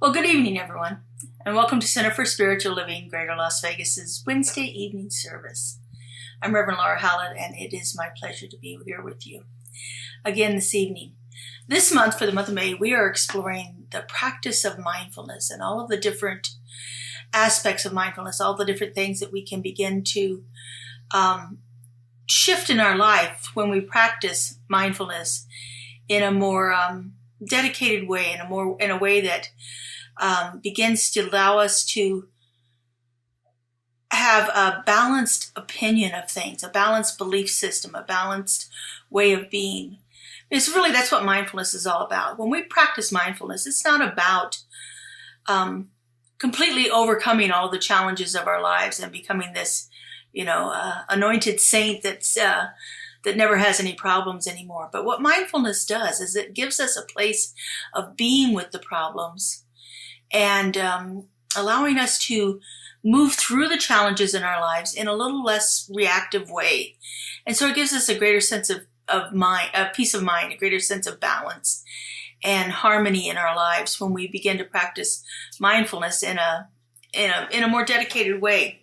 Well, good evening, everyone, and welcome to Center for Spiritual Living, Greater Las Vegas's Wednesday evening service. I'm Reverend Laura Hallett, and it is my pleasure to be here with you again this evening. This month, for the month of May, we are exploring the practice of mindfulness and all of the different aspects of mindfulness, all the different things that we can begin to shift in our life when we practice mindfulness in a more dedicated way, in a way that begins to allow us to have a balanced opinion of things, a balanced belief system, a balanced way of being. That's what mindfulness is all about. When we practice mindfulness, it's not about completely overcoming all the challenges of our lives and becoming this, anointed saint that never has any problems anymore. But what mindfulness does is it gives us a place of being with the problems and allowing us to move through the challenges in our lives in a little less reactive way. And so it gives us a greater sense of mind, a peace of mind, a greater sense of balance and harmony in our lives when we begin to practice mindfulness in a more dedicated way.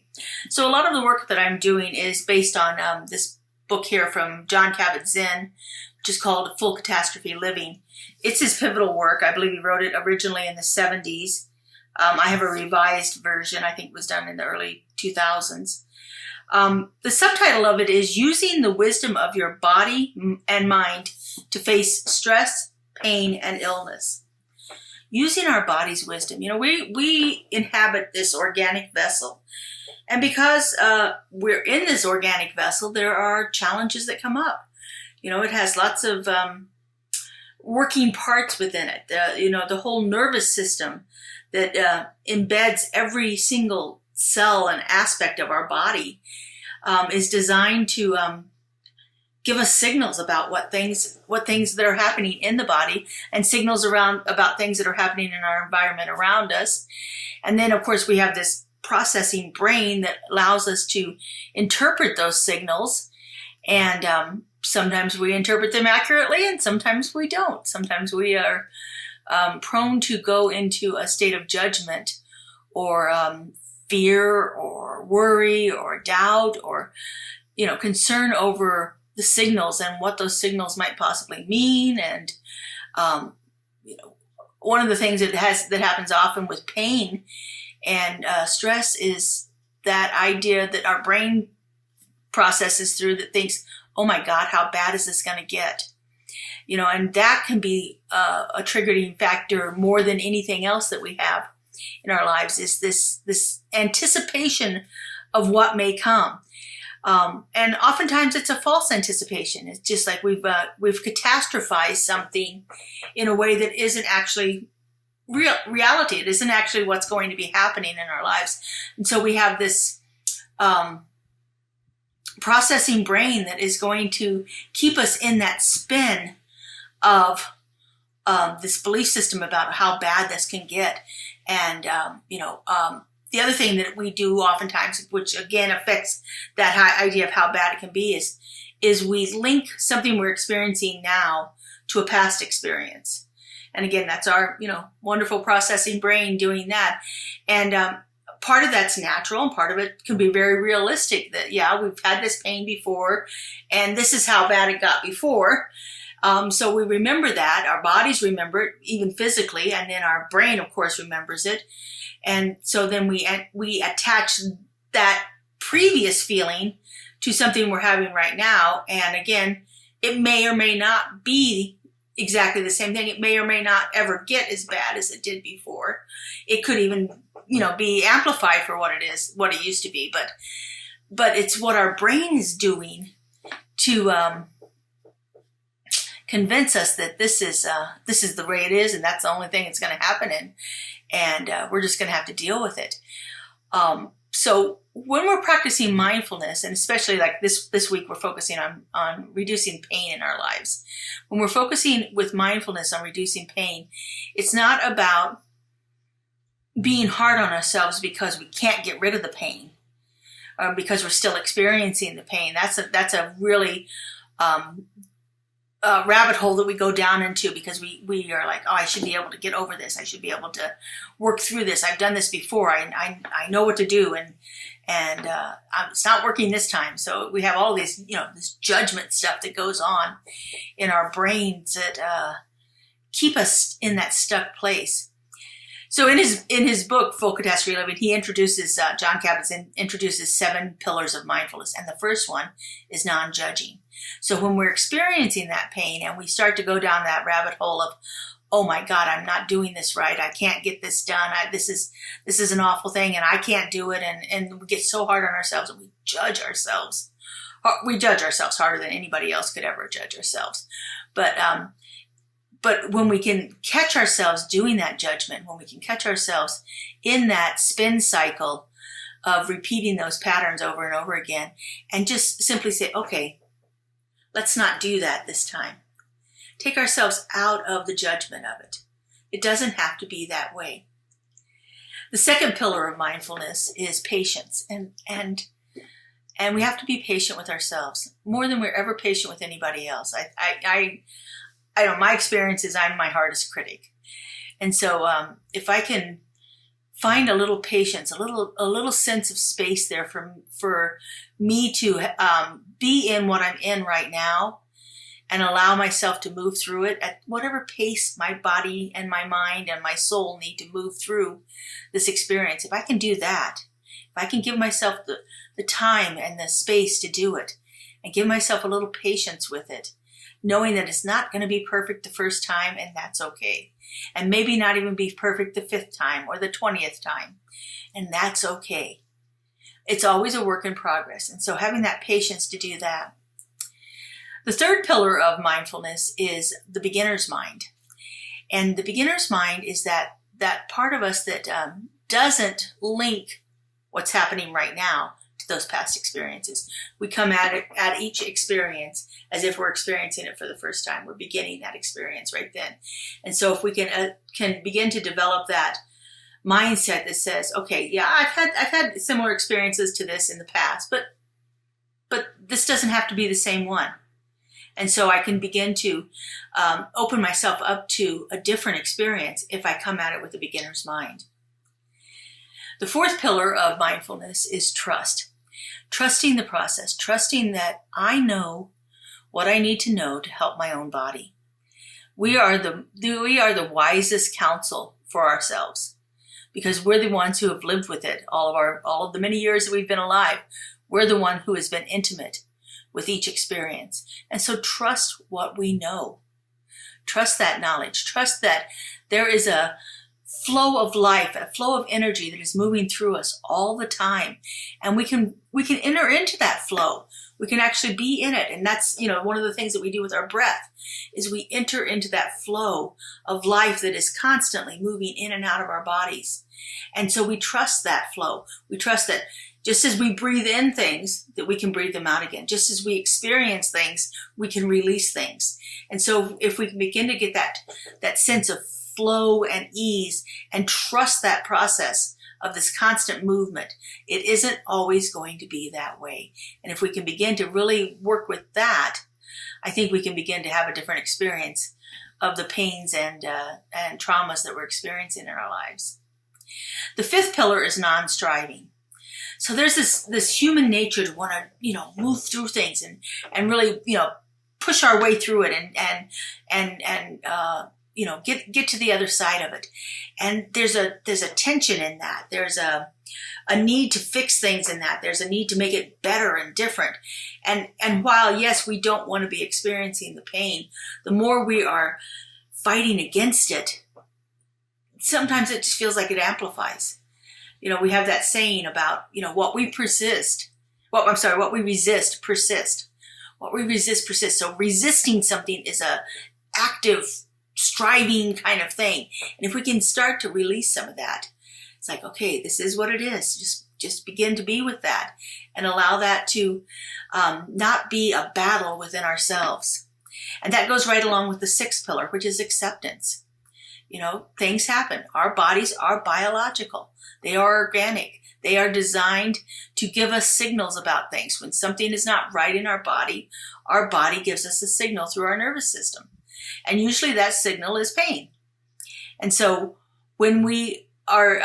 So a lot of the work that I'm doing is based on this book here from Jon Kabat-Zinn, which is called Full Catastrophe Living. It's his pivotal work. I believe he wrote it originally in the 70s. I have a revised version. I think it was done in the early 2000s. The subtitle of it is Using the Wisdom of Your Body and Mind to Face Stress, Pain, and Illness. Using our body's wisdom. We inhabit this organic vessel. And because we're in this organic vessel, there are challenges that come up. It has lots of working parts within it. The whole nervous system that embeds every single cell and aspect of our body is designed to give us signals about what things that are happening in the body and signals about things that are happening in our environment around us. And then, of course, we have this processing brain that allows us to interpret those signals. And sometimes we interpret them accurately and sometimes we don't. Sometimes we are prone to go into a state of judgment or fear or worry or doubt or, concern over the signals and what those signals might possibly mean. And, one of the things that happens often with pain and stress is that idea that our brain processes through that thinks, oh my God, how bad is this going to get? And that can be a triggering factor more than anything else that we have in our lives is this anticipation of what may come. And oftentimes it's a false anticipation. It's just like we've catastrophized something in a way that isn't actually reality. It isn't actually what's going to be happening in our lives. And so we have this processing brain that is going to keep us in that spin of this belief system about how bad this can get. And, the other thing that we do oftentimes, which again affects that idea of how bad it can be, is we link something we're experiencing now to a past experience. And again, that's our, wonderful processing brain doing that. And part of that's natural and part of it can be very realistic that, yeah, we've had this pain before and this is how bad it got before. So we remember that, our bodies remember it, even physically, and then our brain, of course, remembers it. And so then we attach that previous feeling to something we're having right now. And again, it may or may not be exactly the same thing. It may or may not ever get as bad as it did before. It could even, be amplified for what it used to be. But it's what our brain is doing to convince us that this is the way it is, and that's the only thing that's going to happen, and we're just going to have to deal with it. So when we're practicing mindfulness, and especially like this week, we're focusing on reducing pain in our lives. When we're focusing with mindfulness on reducing pain, it's not about being hard on ourselves because we can't get rid of the pain, or because we're still experiencing the pain. That's a really rabbit hole that we go down into because we are like, oh, I should be able to get over this. I should be able to work through this. I've done this before. I know what to do, and it's not working this time. So we have all this, this judgment stuff that goes on in our brains that keep us in that stuck place. So in his book, Full Catastrophe Living, he introduces, John Kabat introduces 7 pillars of mindfulness. And the first one is non-judging. So when we're experiencing that pain and we start to go down that rabbit hole of, oh my God, I'm not doing this right. I can't get this done. This is an awful thing and I can't do it. And we get so hard on ourselves and we judge ourselves. We judge ourselves harder than anybody else could ever judge ourselves. But when we can catch ourselves doing that judgment, when we can catch ourselves in that spin cycle of repeating those patterns over and over again, and just simply say, okay, let's not do that this time. Take ourselves out of the judgment of it. It doesn't have to be that way. The second pillar of mindfulness is patience, and we have to be patient with ourselves more than we're ever patient with anybody else. I know my experience is I'm my hardest critic. And so if I can find a little patience, a little sense of space there for me to be in what I'm in right now and allow myself to move through it at whatever pace my body and my mind and my soul need to move through this experience. If I can do that, if I can give myself the time and the space to do it and give myself a little patience with it, knowing that it's not going to be perfect the first time, and that's okay. And maybe not even be perfect the 5th time or the 20th time, and that's okay. It's always a work in progress, and so having that patience to do that. The third pillar of mindfulness is the beginner's mind. And the beginner's mind is that part of us that doesn't link what's happening right now to those past experiences. We come at each experience as if we're experiencing it for the first time. We're beginning that experience right then. And so if we can begin to develop that mindset that says, okay, yeah, I've had similar experiences to this in the past, but this doesn't have to be the same one. And so I can begin to open myself up to a different experience if I come at it with a beginner's mind. The fourth pillar of mindfulness is trust. Trusting the process, trusting that I know what I need to know to help my own body. We are the wisest counsel for ourselves because we're the ones who have lived with it all of the many years that we've been alive. We're the one who has been intimate with each experience. And so trust what we know. Trust that knowledge. Trust that there is a flow of life, a flow of energy that is moving through us all the time. And we can enter into that flow. We can actually be in it. And that's, one of the things that we do with our breath is we enter into that flow of life that is constantly moving in and out of our bodies. And so we trust that flow. We trust that just as we breathe in things, that we can breathe them out again. Just as we experience things, we can release things. And so if we can begin to get that sense of flow and ease and trust that process of this constant movement, it isn't always going to be that way. And if we can begin to really work with that, I think we can begin to have a different experience of the pains and traumas that we're experiencing in our lives. The fifth pillar is non-striving. So there's this human nature to want to, move through things and really, push our way through it and get to the other side of it. And there's a tension in that. There's a need to fix things in that. There's a need to make it better and different. And while, yes, we don't want to be experiencing the pain, the more we are fighting against it, sometimes it just feels like it amplifies. We have that saying about, what we resist, persist. What we resist, persists. So resisting something is a active, striving kind of thing. And if we can start to release some of that, it's like, okay, this is what it is. Just begin to be with that and allow that to not be a battle within ourselves. And that goes right along with the sixth pillar, which is acceptance. things happen. Our bodies are biological. They are organic. They are designed to give us signals about things. When something is not right in our body gives us a signal through our nervous system. And usually that signal is pain. And so when we are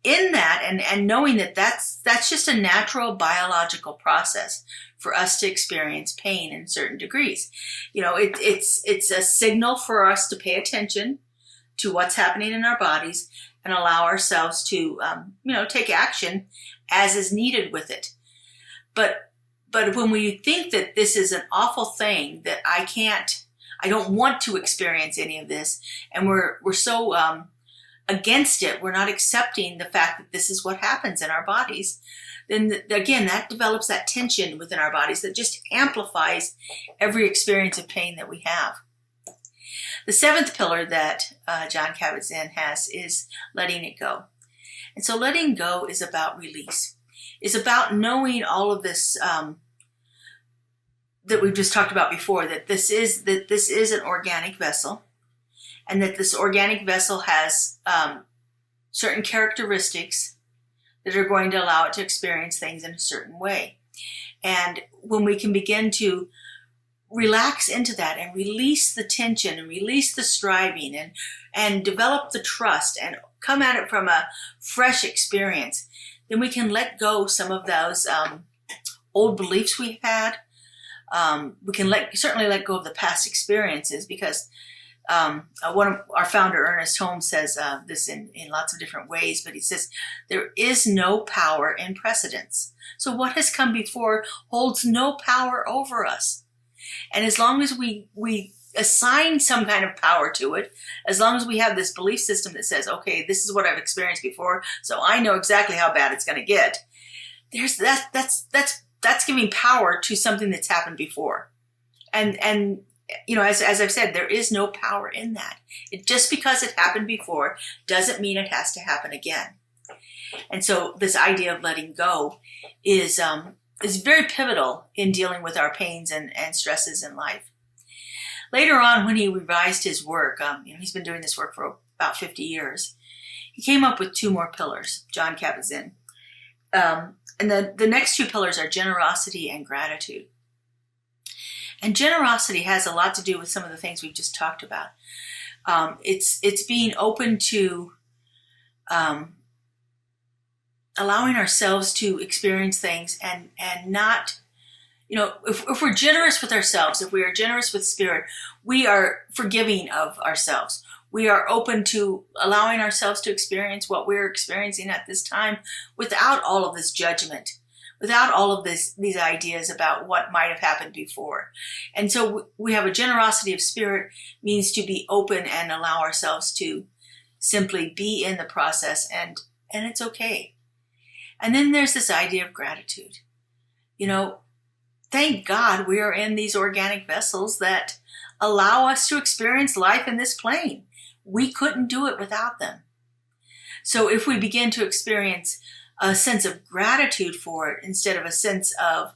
in that and knowing that that's just a natural biological process for us to experience pain in certain degrees. It's a signal for us to pay attention to what's happening in our bodies and allow ourselves to, take action as is needed with it. But when we think that this is an awful thing, that I don't want to experience any of this, and we're so against it, we're not accepting the fact that this is what happens in our bodies, then again, that develops that tension within our bodies that just amplifies every experience of pain that we have. The seventh pillar that Jon Kabat-Zinn has is letting it go. And so letting go is about release. It's about knowing all of this that we've just talked about before, that this is an organic vessel, and that this organic vessel has certain characteristics that are going to allow it to experience things in a certain way. And when we can begin to relax into that and release the tension and release the striving and develop the trust and come at it from a fresh experience, then we can let go some of those old beliefs we've had. We can certainly let go of the past experiences, because one of our founder, Ernest Holmes, says this in lots of different ways, but he says, there is no power in precedence. So what has come before holds no power over us. And as long as we assign some kind of power to it, as long as we have this belief system that says, okay, this is what I've experienced before, so I know exactly how bad it's going to get, that's giving power to something that's happened before. And as I've said, there is no power in that. Just because it happened before doesn't mean it has to happen again. And so this idea of letting go is very pivotal in dealing with our pains and stresses in life. Later on, when he revised his work, he's been doing this work for about 50 years, he came up with two more pillars, Jon Kabat-Zinn. And the next two pillars are generosity and gratitude. And generosity has a lot to do with some of the things we've just talked about. It's being open to allowing ourselves to experience things and not, if we're generous with ourselves, if we are generous with spirit, we are forgiving of ourselves. We are open to allowing ourselves to experience what we're experiencing at this time without all of this judgment, without all of these ideas about what might have happened before. And so we have a generosity of spirit, means to be open and allow ourselves to simply be in the process, and it's okay. And then there's this idea of gratitude. Thank God we are in these organic vessels that allow us to experience life in this plane. We couldn't do it without them. So if we begin to experience a sense of gratitude for it instead of a sense of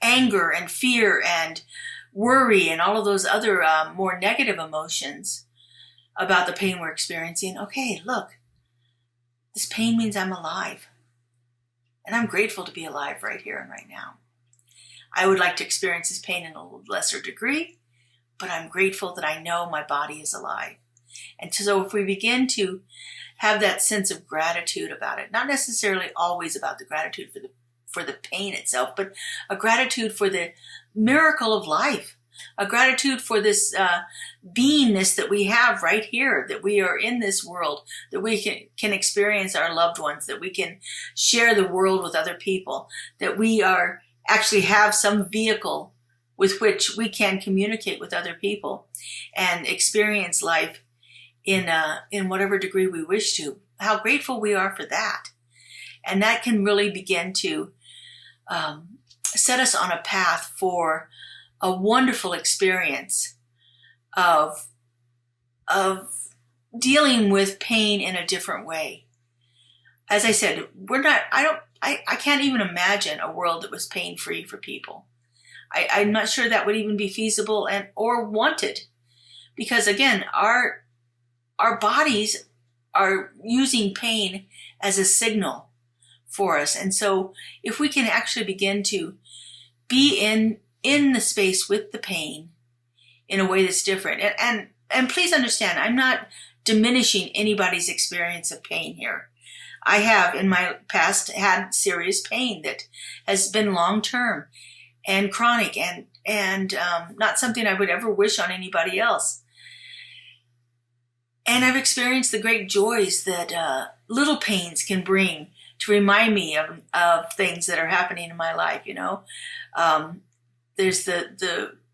anger and fear and worry and all of those other more negative emotions about the pain we're experiencing, okay, look, this pain means I'm alive. And I'm grateful to be alive right here and right now. I would like to experience this pain in a lesser degree, but I'm grateful that I know my body is alive. And so if we begin to have that sense of gratitude about it, not necessarily always about the gratitude for the pain itself, but a gratitude for the miracle of life, a gratitude for this beingness that we have right here, that we are in this world, that we can experience our loved ones, that we can share the world with other people, that we actually have some vehicle with which we can communicate with other people and experience life in whatever degree we wish to. How grateful we are for that. And that can really begin to set us on a path for a wonderful experience of dealing with pain in a different way. As I said, I can't even imagine a world that was pain-free for people. I'm not sure that would even be feasible or wanted, because again, our our bodies are using pain as a signal for us. And so if we can actually begin to be in the space with the pain in a way that's different. And please understand, I'm not diminishing anybody's experience of pain here. I have in my past had serious pain that has been long-term and chronic and not something I would ever wish on anybody else. And I've experienced the great joys that little pains can bring to remind me of things that are happening in my life. There's that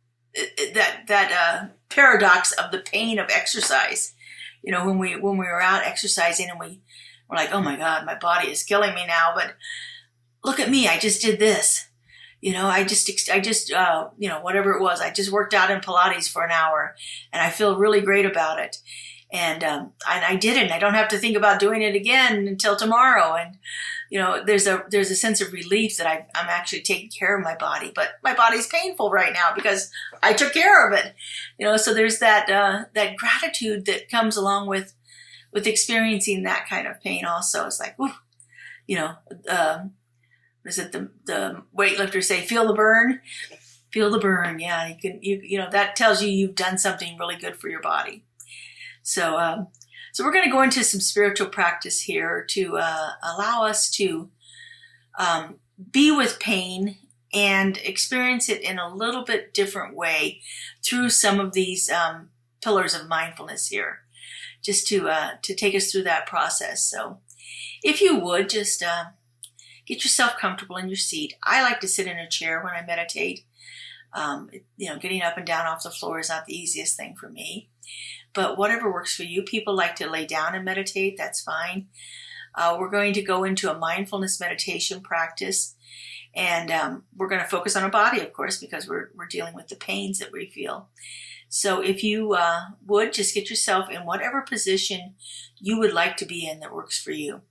paradox of the pain of exercise. When we were out exercising and we're like, oh my God, my body is killing me now, but look at me, I just did this. I just whatever it was, I just worked out in Pilates for an hour and I feel really great about it. And I did it, and I don't have to think about doing it again until tomorrow. And there's a sense of relief that I'm actually taking care of my body, but my body's painful right now because I took care of it. So there's that gratitude that comes along with experiencing that kind of pain. Also, it's like, what is it? The weightlifters say, feel the burn. Feel the burn. Yeah, that tells you you've done something really good for your body. So we're going to go into some spiritual practice here to allow us to be with pain and experience it in a little bit different way through some of these pillars of mindfulness here, just to take us through that process. So if you would just get yourself comfortable in your seat. I like to sit in a chair when I meditate. Getting up and down off the floor is not the easiest thing for me. But whatever works for you. People like to lay down and meditate. That's fine. We're going to go into a mindfulness meditation practice. And we're going to focus on our body, of course, because we're dealing with the pains that we feel. So if you would, just get yourself in whatever position you would like to be in that works for you.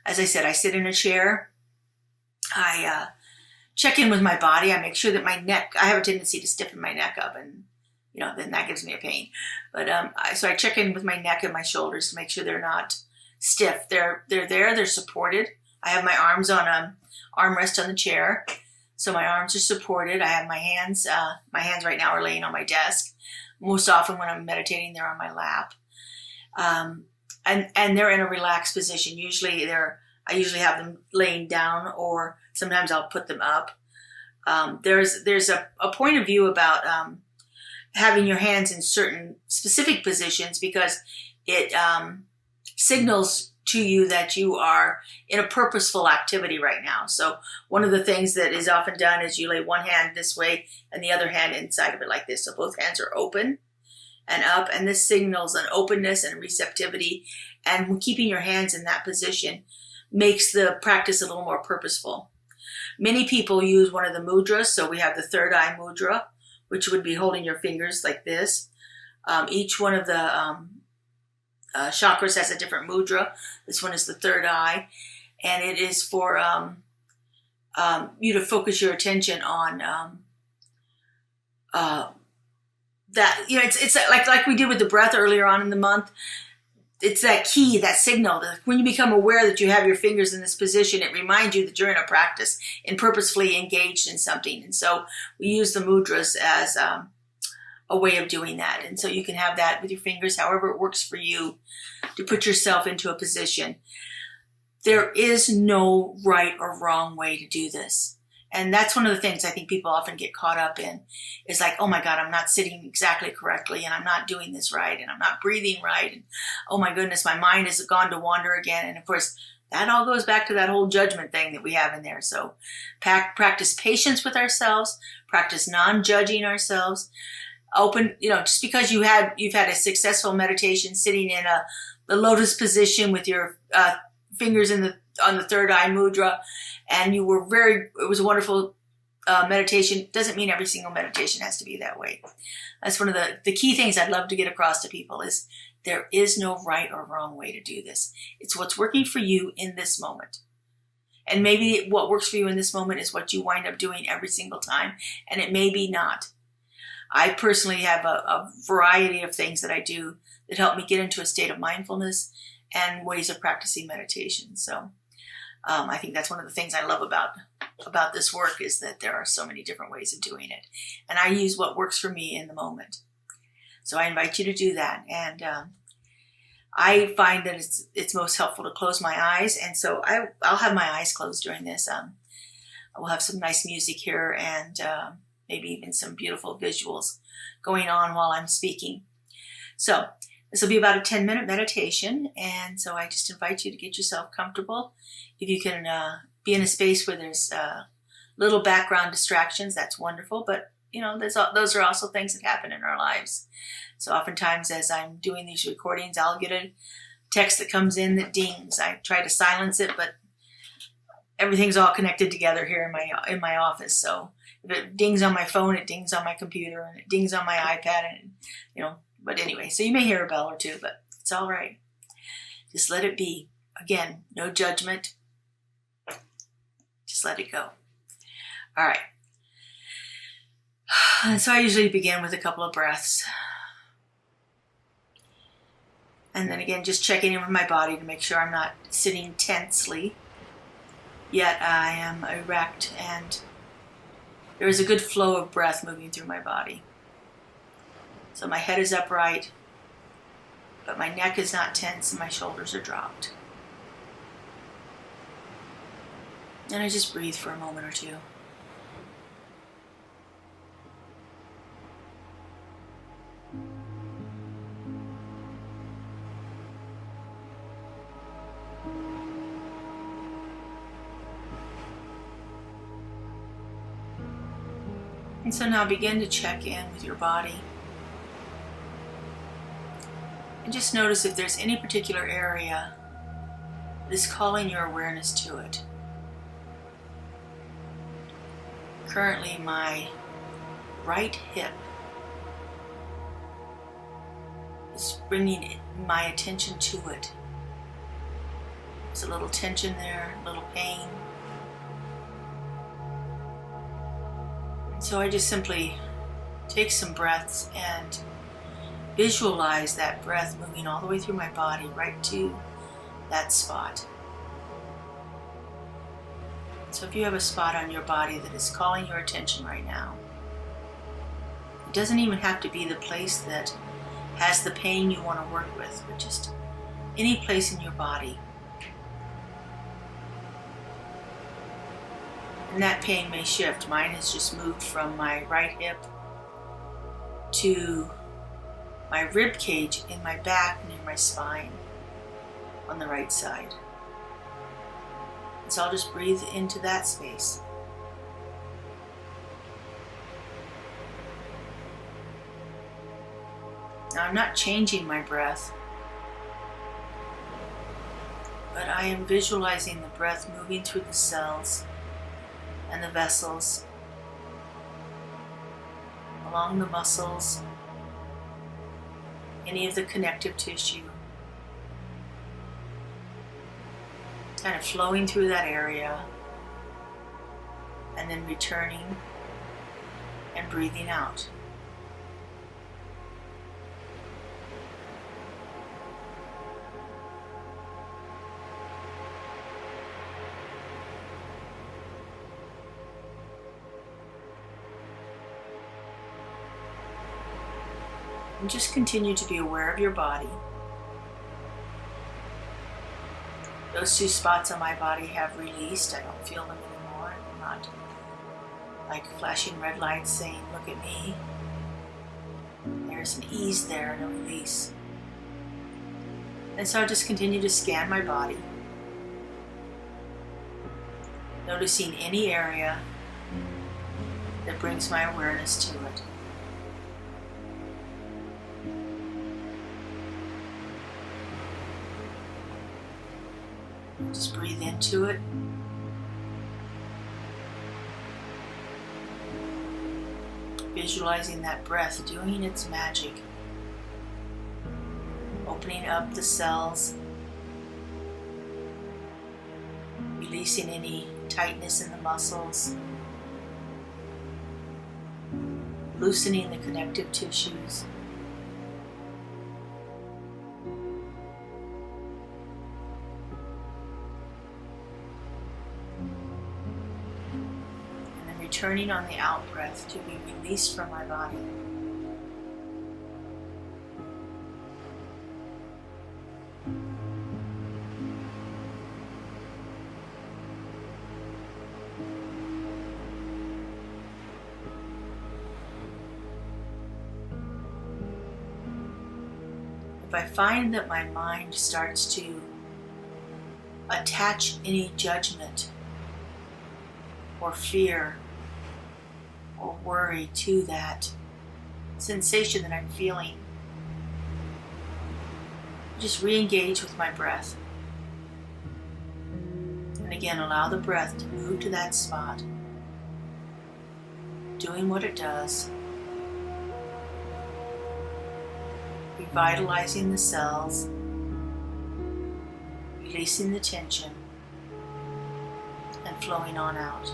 As I said, I sit in a chair. I check in with my body. I make sure that my neck, I have a tendency to stiffen my neck up, and then that gives me a pain. But so I check in with my neck and my shoulders to make sure they're not stiff. They're there. They're supported. I have my arms on an armrest on the chair, so my arms are supported. I have my hands. My hands right now are laying on my desk. Most often when I'm meditating, they're on my lap, and they're in a relaxed position. I usually have them laying down, or sometimes I'll put them up. There's a point of view about having your hands in certain specific positions because it signals to you that you are in a purposeful activity right now. So one of the things that is often done is you lay one hand this way and the other hand inside of it like this. So both hands are open and up, and this signals an openness and receptivity. And keeping your hands in that position makes the practice a little more purposeful. Many people use one of the mudras. So we have the third eye mudra, which would be holding your fingers like this. Each one of the chakras has a different mudra. This one is the third eye, and it is for you to focus your attention on that. It's like we did with the breath earlier on in the month. It's that key, that signal. When you become aware that you have your fingers in this position, it reminds you that you're in a practice and purposefully engaged in something. And so we use the mudras as a way of doing that. And so you can have that with your fingers, however it works for you, to put yourself into a position. There is no right or wrong way to do this. And that's one of the things I think people often get caught up in, is like, oh my God, I'm not sitting exactly correctly, and I'm not doing this right, and I'm not breathing right, and oh my goodness, my mind has gone to wander again. And of course, that all goes back to that whole judgment thing that we have in there. So practice patience with ourselves, practice non-judging ourselves. Open, just because you've had a successful meditation sitting in the lotus position with your fingers on the third eye mudra, and it was a wonderful meditation, doesn't mean every single meditation has to be that way. That's one of the key things I'd love to get across to people is there is no right or wrong way to do this. It's what's working for you in this moment. And maybe what works for you in this moment is what you wind up doing every single time, and it may be not. I personally have a variety of things that I do that help me get into a state of mindfulness and ways of practicing meditation. So I think that's one of the things I love about this work, is that there are so many different ways of doing it. And I use what works for me in the moment. So I invite you to do that. And I find that it's most helpful to close my eyes. And so I'll have my eyes closed during this. We'll have some nice music here, and maybe even some beautiful visuals going on while I'm speaking. So this will be about a 10-minute meditation. And so I just invite you to get yourself comfortable. If you can be in a space where there's little background distractions, that's wonderful. But, those are also things that happen in our lives. So oftentimes as I'm doing these recordings, I'll get a text that comes in that dings. I try to silence it, but everything's all connected together here in my office. So if it dings on my phone, it dings on my computer, and it dings on my iPad, and but anyway, so you may hear a bell or two, but it's all right. Just let it be. Again, no judgment. Just let it go. All right. And so I usually begin with a couple of breaths. And then again, just checking in with my body to make sure I'm not sitting tensely, yet I am erect, and there is a good flow of breath moving through my body. So my head is upright, but my neck is not tense and my shoulders are dropped. And I just breathe for a moment or two. And so now begin to check in with your body. And just notice if there's any particular area that is calling your awareness to it. Currently, my right hip is bringing my attention to it. There's a little tension there, a little pain. So I just simply take some breaths and visualize that breath moving all the way through my body right to that spot. So if you have a spot on your body that is calling your attention right now, it doesn't even have to be the place that has the pain you want to work with, but just any place in your body. And that pain may shift. Mine has just moved from my right hip to my rib cage in my back near my spine on the right side. So I'll just breathe into that space. Now I'm not changing my breath, but I am visualizing the breath moving through the cells and the vessels, along the muscles, any of the connective tissue, kind of flowing through that area, and then returning and breathing out. And just continue to be aware of your body. Those two spots on my body have released. I don't feel them anymore. I'm not like flashing red lights saying, "Look at me." There's an ease there and a release. And so I just continue to scan my body, noticing any area that brings my awareness to it. Just breathe into it. Visualizing that breath doing its magic. Opening up the cells. Releasing any tightness in the muscles. Loosening the connective tissues. returning on the out breath to be released from my body. If I find that my mind starts to attach any judgment or fear or worry to that sensation that I'm feeling, just re-engage with my breath. And again, allow the breath to move to that spot, doing what it does, revitalizing the cells, releasing the tension, and flowing on out.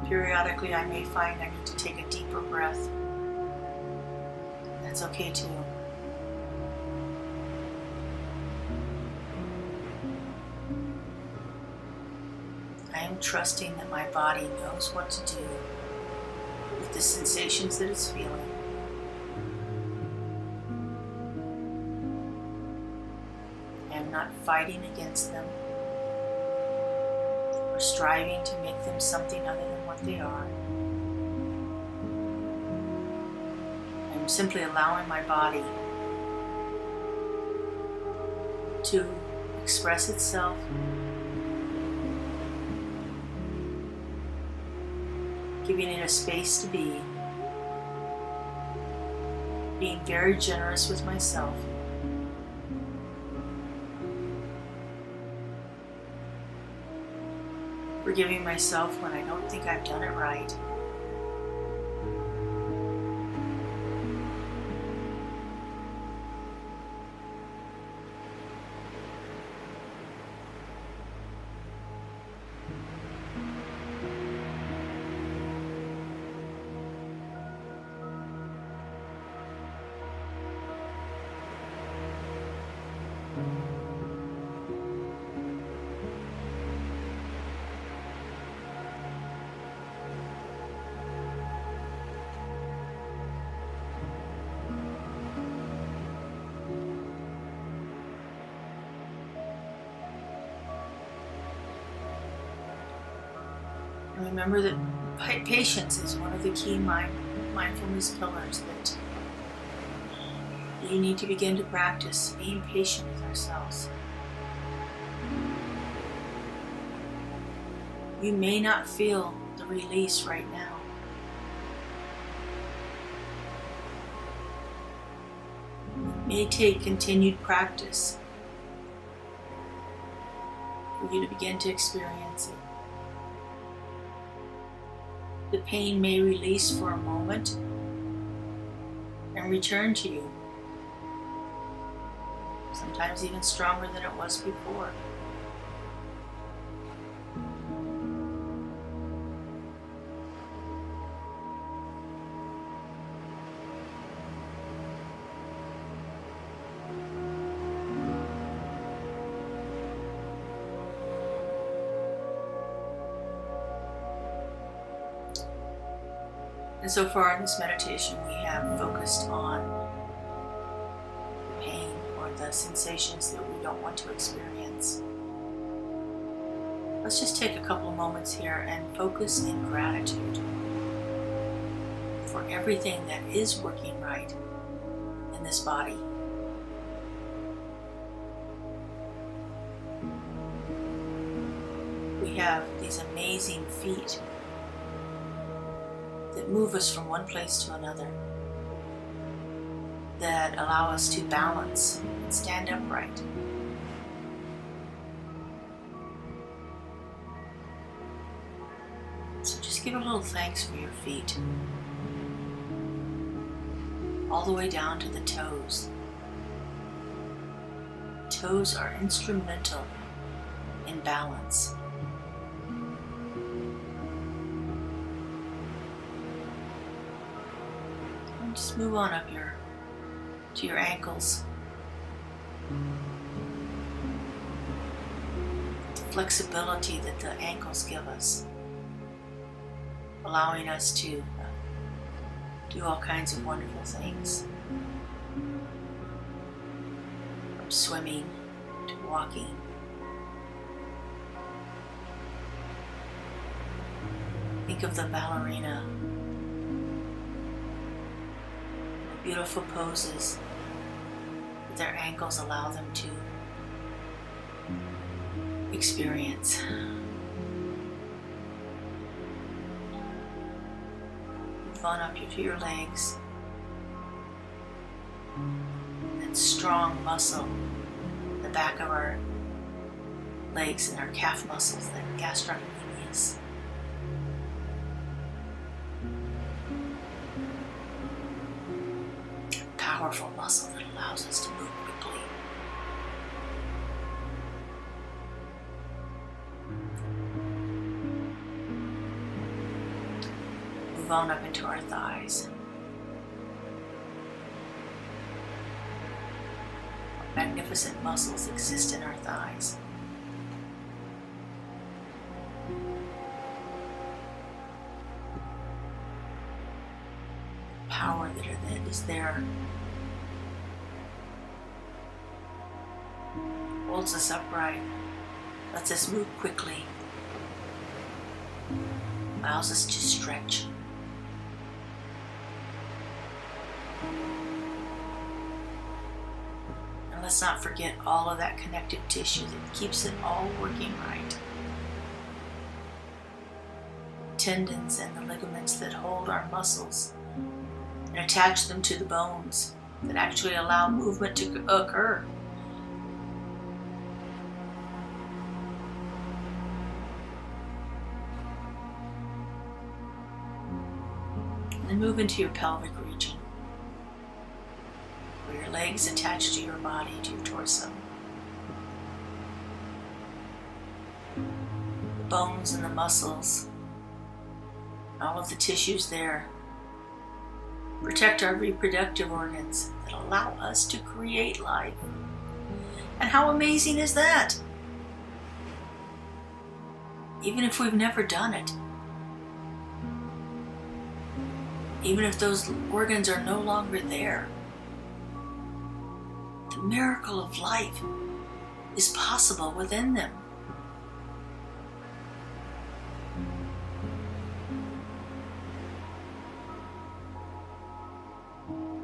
Periodically, I may find I need to take a deeper breath. That's okay too. I am trusting that my body knows what to do with the sensations that it's feeling. I am not fighting against them or striving to make them something other than what they are. I am simply allowing my body to express itself, giving it a space to be, being very generous with myself. Forgiving myself when I don't think I've done it right. And remember that patience is one of the key mindfulness pillars that we need to begin to practice, being patient with ourselves. You may not feel the release right now. It may take continued practice for you to begin to experience it. The pain may release for a moment and return to you, sometimes even stronger than it was before. And so far in this meditation, we have focused on the pain or the sensations that we don't want to experience. Let's just take a couple of moments here and focus in gratitude for everything that is working right in this body. We have these amazing feet that move us from one place to another, that allow us to balance and stand upright. So just give a little thanks for your feet, all the way down to the toes. Toes are instrumental in balance. Just move on up to your ankles. The flexibility that the ankles give us, allowing us to do all kinds of wonderful things. From swimming to walking. Think of the ballerina. The beautiful poses that their ankles allow them to experience. Move on up to your legs. That strong muscle, the back of our legs and our calf muscles, that gastrocnemius. Powerful muscle that allows us to move quickly. Move on up into our thighs. Magnificent muscles exist in our thighs. Power that is there holds us upright, lets us move quickly, allows us to stretch. And let's not forget all of that connective tissue that keeps it all working right. Tendons and the ligaments that hold our muscles and attach them to the bones that actually allow movement to occur. And then move into your pelvic region, where your legs attach to your body, to your torso. The bones and the muscles, all of the tissues there, protect our reproductive organs that allow us to create life. And how amazing is that? Even if we've never done it, even if those organs are no longer there, the miracle of life is possible within them.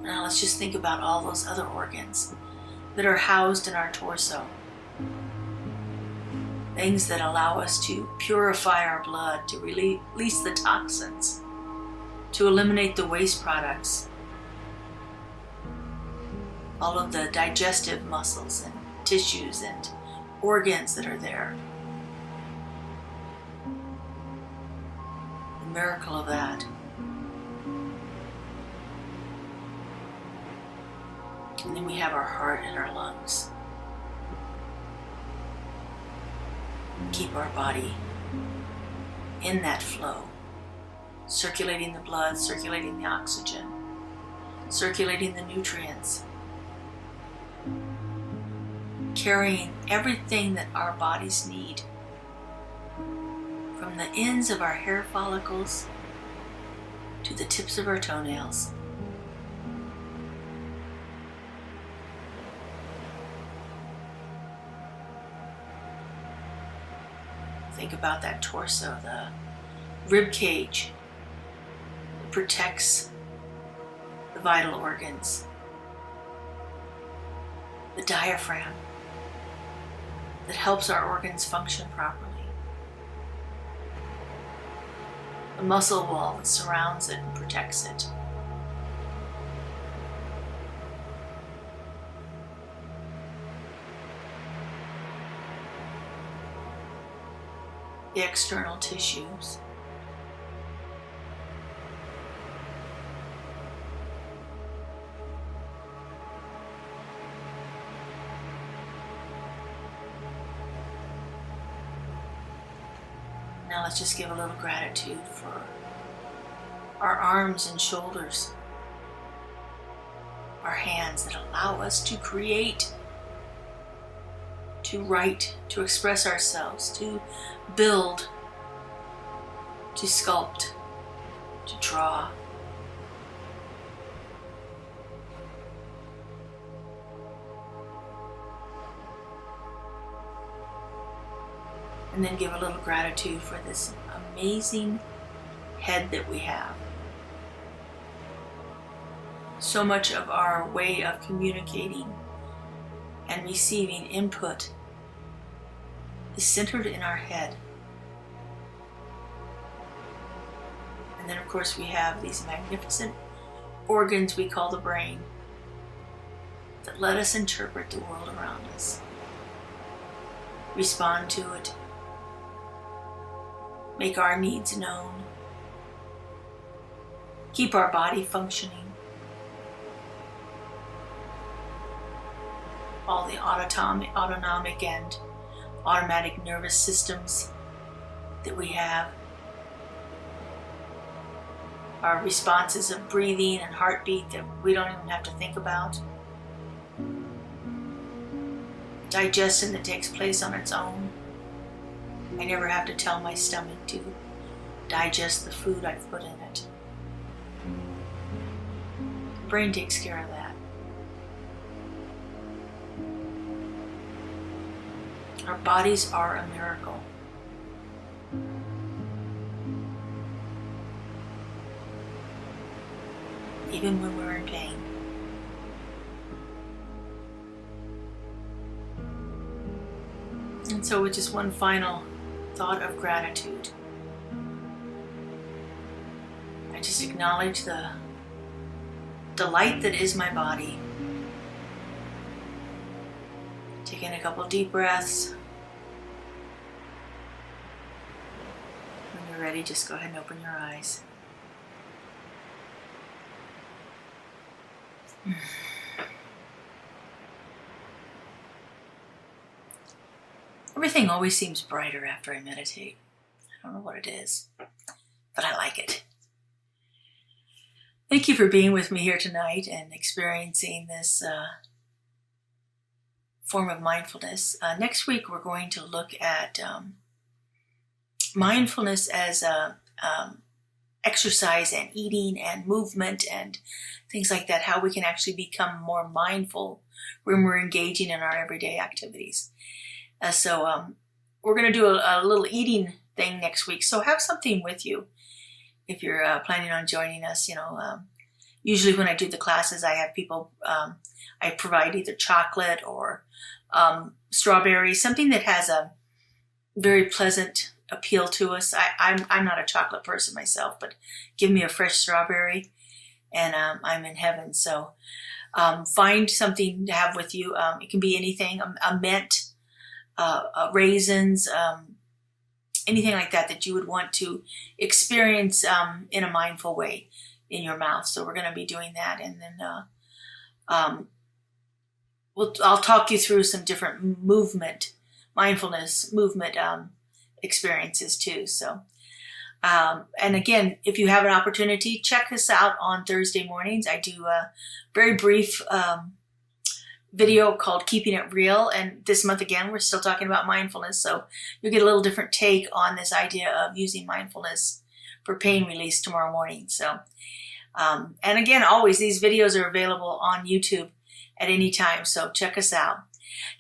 Now let's just think about all those other organs that are housed in our torso. Things that allow us to purify our blood, to release the toxins, to eliminate the waste products. All of the digestive muscles and tissues and organs that are there. The miracle of that. And then we have our heart and our lungs. Keep our body in that flow, circulating the blood, circulating the oxygen, circulating the nutrients, carrying everything that our bodies need, from the ends of our hair follicles to the tips of our toenails. Think about that torso, the rib cage that protects the vital organs, the diaphragm that helps our organs function properly, the muscle wall that surrounds it and protects it, the external tissues, now let's just give a little gratitude for our arms and shoulders our hands that allow us to create, to write, to express ourselves, to build, to sculpt, to draw. And then give a little gratitude for this amazing head that we have. So much of our way of communicating and receiving input is centered in our head. And then of course we have these magnificent organs we call the brain that let us interpret the world around us, respond to it, make our needs known, keep our body functioning. All the autonomic and automatic nervous systems that we have, our responses of breathing and heartbeat that we don't even have to think about, digestion that takes place on its own. I never have to tell my stomach to digest the food I've put in it. The brain takes care of that. Our bodies are a miracle. Even when we're in pain. And so with just one final thought of gratitude, I just acknowledge the delight that is my body. Take in a couple deep breaths. When you're ready, just go ahead and open your eyes. Everything always seems brighter after I meditate. I don't know what it is, but I like it. Thank you for being with me here tonight and experiencing this form of mindfulness. Next week, we're going to look at mindfulness as exercise and eating and movement and things like that, how we can actually become more mindful when we're engaging in our everyday activities. So we're going to do a little eating thing next week. So have something with you if you're planning on joining us. Usually when I do the classes, I have people, I provide either chocolate or strawberries, something that has a very pleasant appeal to us. I'm not a chocolate person myself, but give me a fresh strawberry and I'm in heaven. So find something to have with you. It can be anything, a mint, raisins, anything like that you would want to experience in a mindful way in your mouth. So we're going to be doing that, and then I'll talk you through some different mindfulness movement experiences too. So and again, if you have an opportunity, check us out on Thursday mornings. I do a very brief video called Keeping It Real, and this month again we're still talking about mindfulness, so you'll get a little different take on this idea of using mindfulness for pain release tomorrow morning. So and again, always these videos are available on YouTube at any time, so check us out.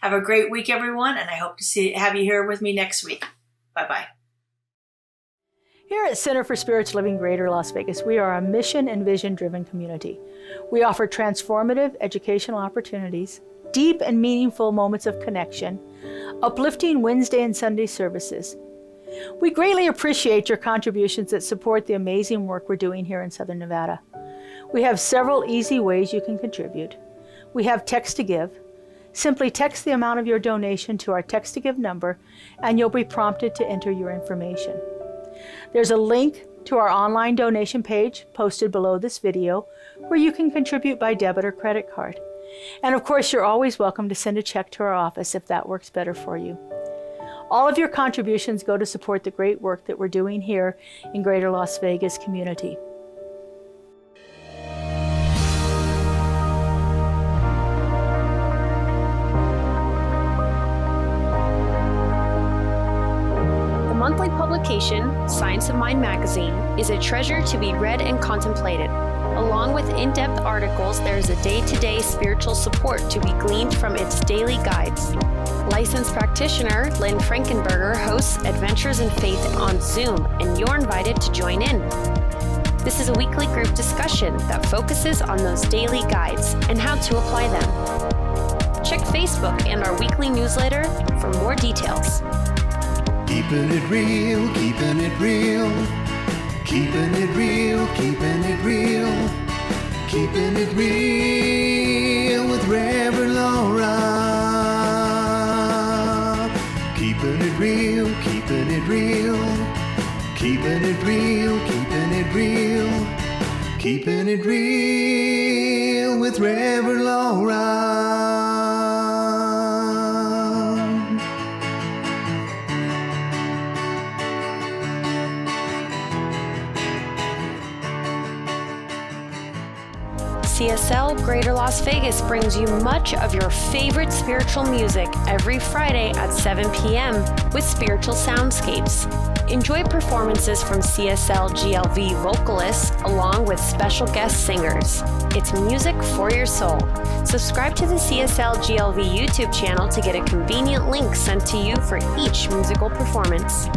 Have a great week, everyone, and I hope to have you here with me next week. Bye-bye. Here at Center for Spiritual Living Greater Las Vegas, we are a mission and vision-driven community. We offer transformative educational opportunities, deep and meaningful moments of connection, uplifting Wednesday and Sunday services. We greatly appreciate your contributions that support the amazing work we're doing here in Southern Nevada. We have several easy ways you can contribute. We have text to give. Simply text the amount of your donation to our text to give number, and you'll be prompted to enter your information. There's a link to our online donation page posted below this video where you can contribute by debit or credit card. And of course, you're always welcome to send a check to our office if that works better for you. All of your contributions go to support the great work that we're doing here in Greater Las Vegas community. monthly publication, Science of Mind magazine, is a treasure to be read and contemplated. Along with in-depth articles, there is a day-to-day spiritual support to be gleaned from its daily guides. Licensed practitioner Lynn Frankenberger hosts Adventures in Faith on Zoom, and you're invited to join in. This is a weekly group discussion that focuses on those daily guides and how to apply them. Check Facebook and our weekly newsletter for more details. Keeping it real, keeping it real. Keeping it real, keeping it real. Keeping it real with Reverend Laura. Keeping it real, keeping it real. Keeping it real, keeping it real. Keeping it real with Reverend Laura. CSL Greater Las Vegas brings you much of your favorite spiritual music every Friday at 7 p.m. with spiritual soundscapes. Enjoy performances from CSLGLV vocalists along with special guest singers. It's music for your soul. Subscribe to the CSLGLV YouTube channel to get a convenient link sent to you for each musical performance.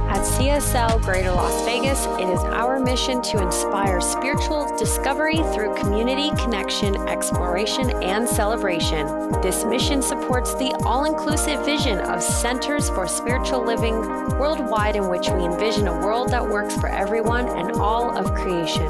At CSL Greater Las Vegas, it is our mission to inspire spiritual discovery through community connection, exploration, and celebration. This mission supports the all-inclusive vision of Centers for Spiritual Living worldwide, in which we envision a world that works for everyone and all of creation.